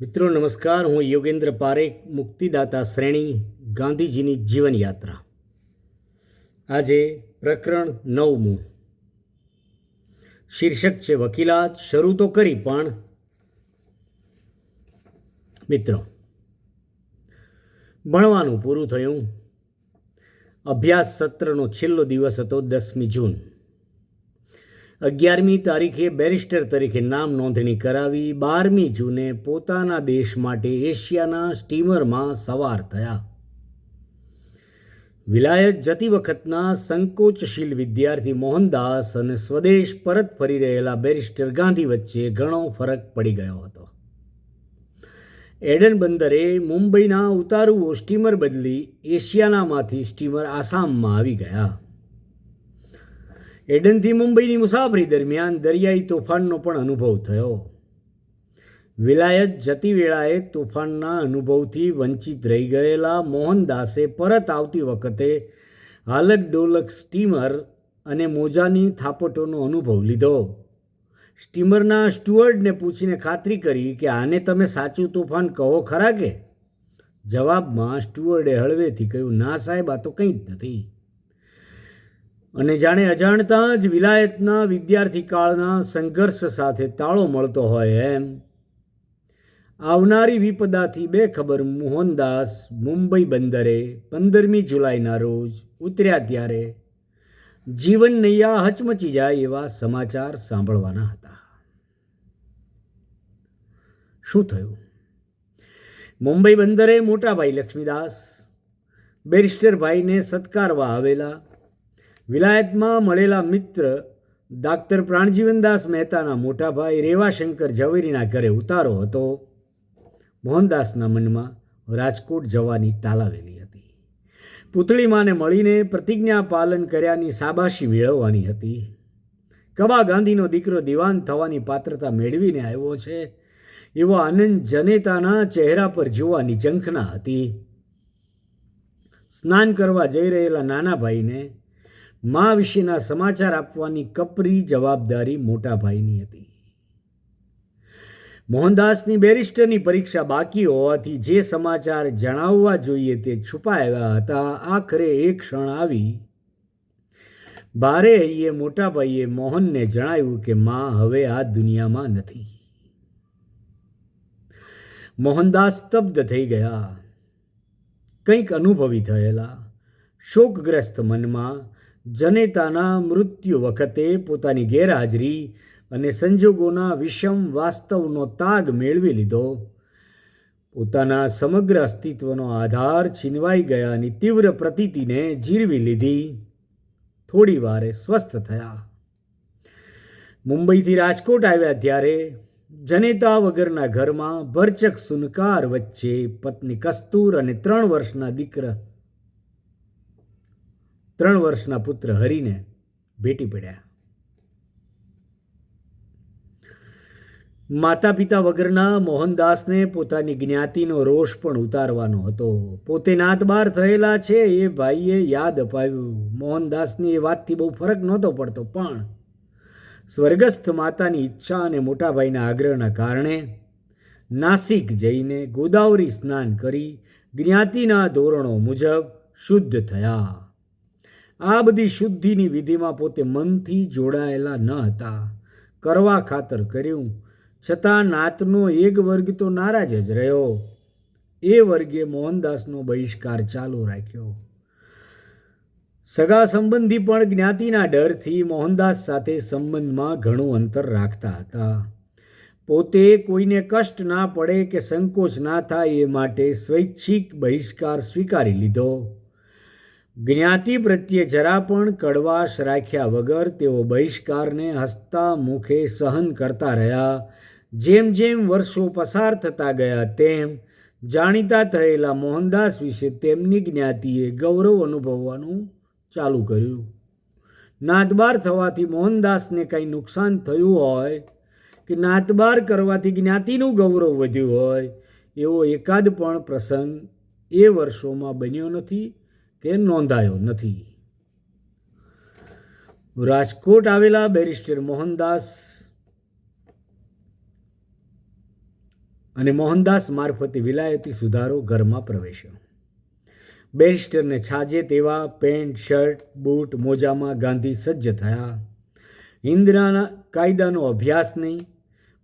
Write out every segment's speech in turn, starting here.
મિત્રો નમસ્કાર, હું યોગેન્દ્ર પારેખ, મુક્તિદાતા શ્રેણી, ગાંધીજીની જીવનયાત્રા. આજે પ્રકરણ 9મું. શીર્ષક છે વકીલાત. શરૂ તો કરી, પણ મિત્રો ભણવાનું પૂરું થયું. અભ્યાસ સત્રનો છેલ્લો દિવસ હતો 10મી જૂન. 11મી તારીખે બેરિસ્ટર તરીકે નામ નોંધણી કરાવી 12મી જૂને પોતાના દેશ માટે એશિયાના સ્ટીમરમાં સવાર થયા. વિલાયત જતી વખતના સંકોચશીલ વિદ્યાર્થી મોહનદાસ અને સ્વદેશ પરત ફરી રહેલા બેરિસ્ટર ગાંધી વચ્ચે ઘણો ફરક પડી ગયો હતો. એડન બંદરે મુંબઈના ઉતારુઓ સ્ટીમર બદલી એશિયાનામાંથી સ્ટીમર આસામમાં આવી ગયા. એડનથી મુંબઈની મુસાફરી દરમિયાન દરિયાઈ તોફાનનો પણ અનુભવ થયો. વિલાયત જતી વેળાએ તોફાનના અનુભવથી વંચિત રહી ગયેલા મોહનદાસે પરત આવતી વખતે હાલક ડોલક સ્ટીમર અને મોજાની થાપટોનો અનુભવ લીધો. સ્ટીમરના સ્ટુઅર્ડને પૂછીને ખાતરી કરી કે આને તમે સાચું તોફાન કહો ખરા કે? જવાબમાં સ્ટુઅર્ડે હળવેથી કહ્યું, ના સાહેબ, આ તો કંઈ જ નથી. અને જાણે અજાણતા જ વિલાયતના વિદ્યાર્થી કાળના સંઘર્ષ સાથે તાળો મળતો હોય એમ આવનારી વિપદાથી બેખબર મોહનદાસ મુંબઈ બંદરે 15મી જુલાઈના રોજ ઉતર્યા ત્યારે જીવન નૈયા હચમચી જાય એવા સમાચાર સાંભળવાના હતા. શું થયું? મુંબઈ બંદરે મોટાભાઈ લક્ષ્મીદાસ બેરિસ્ટરભાઈને સત્કારવા આવેલા વિલાયતમાં મળેલા મિત્ર ડાક્ટર પ્રાણજીવનદાસ મહેતાના મોટાભાઈ રેવાશંકર ઝવેરીના ઘરે ઉતારો હતો. મોહનદાસના મનમાં રાજકોટ જવાની તાલાવેલી હતી. પુતળીમાને મળીને પ્રતિજ્ઞા પાલન કર્યાની શાબાશી મેળવવાની હતી. કબા ગાંધીનો દીકરો દિવાન થવાની પાત્રતા મેળવીને આવ્યો છે એવો આનંદ જનેતાના ચહેરા પર જોવાની ઝંખના હતી. સ્નાન કરવા જઈ રહેલા નાના ભાઈને મા વિશેના સમાચાર આપવાની કપરી જવાબદારી મોટા ભાઈની હતી. મોહનદાસની બેરિસ્ટરની પરીક્ષા બાકી હોવાથી જે સમાચાર જણાવવા જોઈએ તે છુપાવ્યા હતા. આખરે એક ક્ષણ આવી. ભારે હૈયે મોટાભાઈએ મોહનને જણાવ્યું કે મા હવે આ દુનિયામાં નથી. મોહનદાસ સ્તબ્ધ થઈ ગયા. કંઈક અનુભવી થયેલા શોકગ્રસ્ત મનમાં જનેતાના મૃત્યુ વખતે પોતાની ગેરહાજરી અને સંજોગોના વિષમ વાસ્તવનો તાગ મેળવી લીધો. પોતાના સમગ્ર અસ્તિત્વનો આધાર છીનવાઈ ગયાની તીવ્ર પ્રતીતિને જીરવી લીધી. થોડી વારે સ્વસ્થ થયા. મુંબઈથી રાજકોટ આવ્યા ત્યારે જનેતા વગરના ઘરમાં ભરચક સુનકાર વચ્ચે પત્ની કસ્તુર અને 3 વર્ષના પુત્ર હરીને ભેટી પડ્યા. માતા પિતા વગરના મોહનદાસને પોતાની જ્ઞાતિનો રોષ પણ ઉતારવાનો હતો. પોતે નાતબાર થયેલા છે એ ભાઈએ યાદ અપાવ્યું. મોહનદાસની એ વાતથી બહુ ફરક નહોતો પડતો, પણ સ્વર્ગસ્થ માતાની ઈચ્છા અને મોટાભાઈના આગ્રહના કારણે નાસિક જઈને ગોદાવરી સ્નાન કરી જ્ઞાતિના ધોરણો મુજબ શુદ્ધ થયા. આ બધી શુદ્ધિની વિધિમાં પોતે મનથી જોડાયેલા ન હતા. કરવા ખાતર કર્યું, છતાં નાતનો એક વર્ગ તો નારાજ જ રહ્યો. એ વર્ગે મોહનદાસનો બહિષ્કાર ચાલુ રાખ્યો. સગા સંબંધી પણ જ્ઞાતિના ડરથી મોહનદાસ સાથે સંબંધમાં ઘણું અંતર રાખતા હતા. પોતે કોઈને કષ્ટ ના પડે કે સંકોચ ના થાય એ માટે સ્વૈચ્છિક બહિષ્કાર સ્વીકારી લીધો. જ્ઞાતિ પ્રત્યે જરા પણ કડવાશ રાખ્યા વગર તેઓ બહિષ્કારને હસતા મુખે સહન કરતા રહ્યા. જેમ જેમ વર્ષો પસાર થતા ગયા તેમ જાણીતા થયેલા મોહનદાસ વિશે તેમની જ્ઞાતિએ ગૌરવ અનુભવવાનું ચાલુ કર્યું. નાતબાર થવાથી મોહનદાસને કંઈ નુકસાન થયું હોય કે નાતબાર કરવાથી જ્ઞાતિનું ગૌરવ વધ્યું હોય એવો એકાદ પણ પ્રસંગ એ વર્ષોમાં બન્યો નથી કે નોંધાયો નથી. રાજકોટ આવેલા બેરિસ્ટર મોહનદાસ અને મોહનદાસ મારફતે વિલાયતી સુધારો ઘરમાં પ્રવેશ્યો. બેરિસ્ટરને છાજે તેવા પેન્ટ, શર્ટ, બૂટ, મોજામાં ગાંધી સજ્જ થયા. હિન્દના કાયદાનો અભ્યાસ નહીં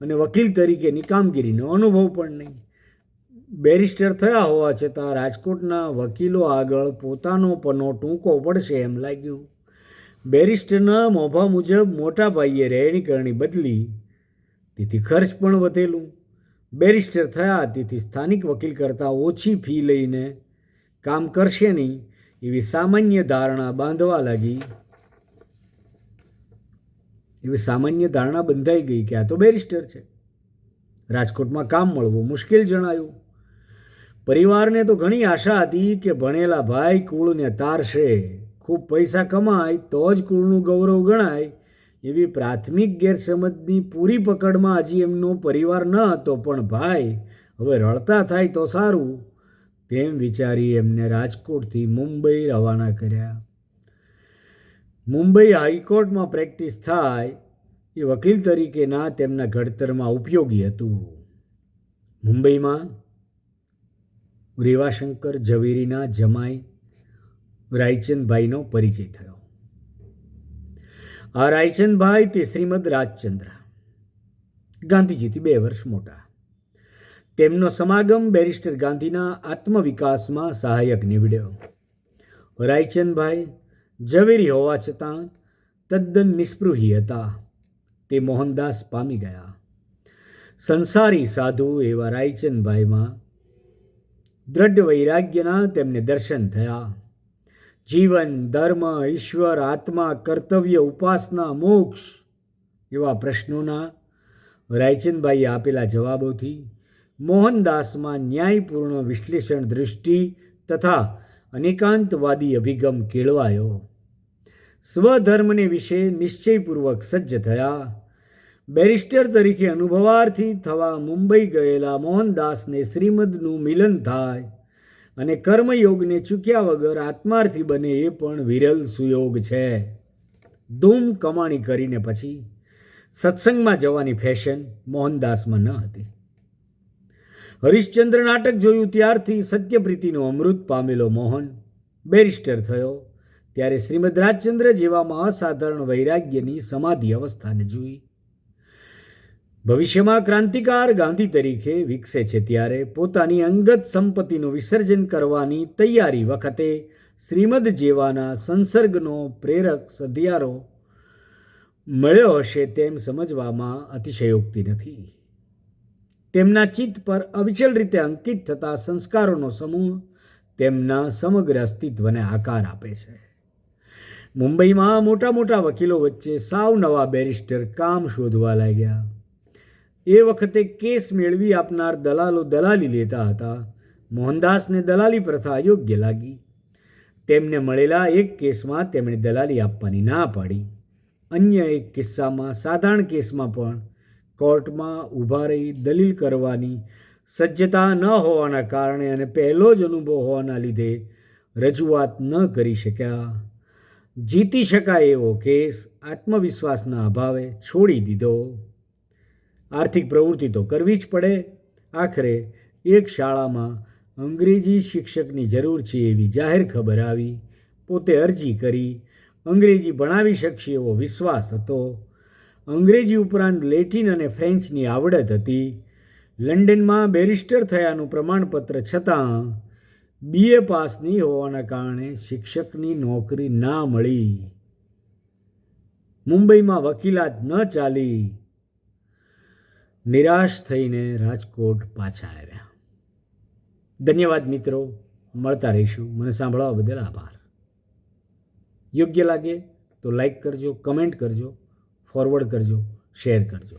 અને વકીલ તરીકેની કામગીરીનો અનુભવ પણ નહીં. બેરિસ્ટર થયા હોવા છતાં રાજકોટના વકીલો આગળ પોતાનો પનો ટૂંકો પડશે એમ લાગ્યું. બેરિસ્ટરના મોભા મુજબ મોટા ભાઈએ રહેણીકરણી બદલી, તેથી ખર્ચ પણ વધેલું. બેરિસ્ટર થયા તેથી સ્થાનિક વકીલ કરતાં ઓછી ફી લઈને કામ કરશે નહીં એવી સામાન્ય ધારણા બંધાઈ ગઈ કે આ તો બેરિસ્ટર છે. રાજકોટમાં કામ મળવું મુશ્કેલ જણાયું. પરિવારને તો ઘણી આશા હતી કે ભણેલા ભાઈ કુળને તારશે, ખૂબ પૈસા કમાય તો જ કુળનું ગૌરવ ગણાય એવી પ્રાથમિક ગેરસમજની પૂરી પકડમાં હજી એમનો પરિવાર ન હતો. પણ ભાઈ હવે રડતા થાય તો સારું તેમ વિચારી એમને રાજકોટથી મુંબઈ રવાના કર્યા. મુંબઈ હાઈકોર્ટમાં પ્રેક્ટિસ થાય એ વકીલ તરીકેના તેમના ઘડતરમાં ઉપયોગી હતું. મુંબઈમાં રેવાશંકર ઝવેરીના જમાઈ રાયચંદભાઈનો પરિચય થયો. આ રાયચંદભાઈ તે શ્રીમદ રાજચંદ્ર, ગાંધીજીથી 2 વર્ષ મોટા. તેમનો સમાગમ બેરિસ્ટર ગાંધીના આત્મવિકાસમાં સહાયક નીવડ્યો. રાયચંદભાઈ ઝવેરી હોવા છતાં તદ્દન નિસ્પૃહી હતા. તે મોહનદાસ પામી ગયા. સંસારી સાધુ એવા રાયચંદભાઈમાં દ્રઢ વૈરાગ્યના તેમને દર્શન થયા. જીવન, ધર્મ, ઈશ્વર, આત્મા, કર્તવ્ય, ઉપાસના, મોક્ષ એવા પ્રશ્નોના રાયચંદભાઈએ આપેલા જવાબોથી મોહનદાસમાં ન્યાયપૂર્ણ વિશ્લેષણ દૃષ્ટિ તથા અનેકાંતવાદી અભિગમ કેળવાયો. સ્વધર્મને વિશે નિશ્ચયપૂર્વક સજ્જ થયા. બેરિસ્ટર તરીકે અનુભવાર્થી થવા મુંબઈ ગયેલા મોહનદાસને શ્રીમદનું મિલન થાય અને કર્મયોગને ચૂક્યા વગર આત્માર્થી બને એ પણ વિરલ સુયોગ છે. ધૂમ કમાણી કરીને પછી સત્સંગમાં જવાની ફેશન મોહનદાસમાં ન હતી. હરિશ્ચંદ્ર નાટક જોયું ત્યારથી સત્યપ્રીતિનું અમૃત પામેલો મોહન બેરિસ્ટર થયો ત્યારે શ્રીમદ રાજચંદ્ર જેવામાં અસાધારણ વૈરાગ્યની સમાધિ અવસ્થાને જોઈ. ભવિષ્યમાં ક્રાંતિકાર ગાંધી તરીકે વિકસે છે ત્યારે પોતાની અંગત સંપત્તિનું વિસર્જન કરવાની તૈયારી વખતે શ્રીમદ જેવાના સંસર્ગનો પ્રેરક સધિયારો મળ્યો હશે તેમ સમજવામાં અતિશયોક્તિ નથી. તેમના ચિત્ત પર અવિચલ રીતે અંકિત થતા સંસ્કારોનો સમૂહ તેમના સમગ્ર અસ્તિત્વને આકાર આપે છે. મુંબઈમાં મોટા મોટા વકીલો વચ્ચે સાવ નવા બેરિસ્ટર કામ શોધવા લાગ્યા. એ વખતે કેસ મેળવી આપનાર દલાલો દલાલી લેતા હતા. મોહનદાસને દલાલી પ્રથા અયોગ્ય લાગી. તેમને મળેલા એક કેસમાં તેમણે દલાલી આપવાની ના પાડી. અન્ય એક કિસ્સામાં સાધારણ કેસમાં પણ કોર્ટમાં ઊભા રહી દલીલ કરવાની સજ્જતા ન હોવાના કારણે અને પહેલો જ અનુભવ હોવાના લીધે રજૂઆત ન કરી શક્યા. જીતી શકાય એવો કેસ આત્મવિશ્વાસના અભાવે છોડી દીધો. આર્થિક પ્રવૃત્તિ તો કરવી જ પડે. આખરે એક શાળામાં અંગ્રેજી શિક્ષકની જરૂર છે એવી જાહેર ખબર આવી. પોતે અરજી કરી. અંગ્રેજી ભણાવી શકશે એવો વિશ્વાસ હતો. અંગ્રેજી ઉપરાંત લેટિન અને ફ્રેન્ચની આવડત હતી. લંડનમાં બેરિસ્ટર થયાનું પ્રમાણપત્ર છતાં BA પાસ નહીં હોવાના કારણે શિક્ષકની નોકરી ના મળી. મુંબઈમાં વકીલાત ન ચાલી. નિરાશ થઈને રાજકોટ પાછા આવ્યા. ધન્યવાદ મિત્રો. મળતા રહીશું. મને સાંભળવા બદલ આભાર. યોગ્ય લાગે તો લાઈક કરજો, કમેન્ટ કરજો, ફોરવર્ડ કરજો, શેર કરજો.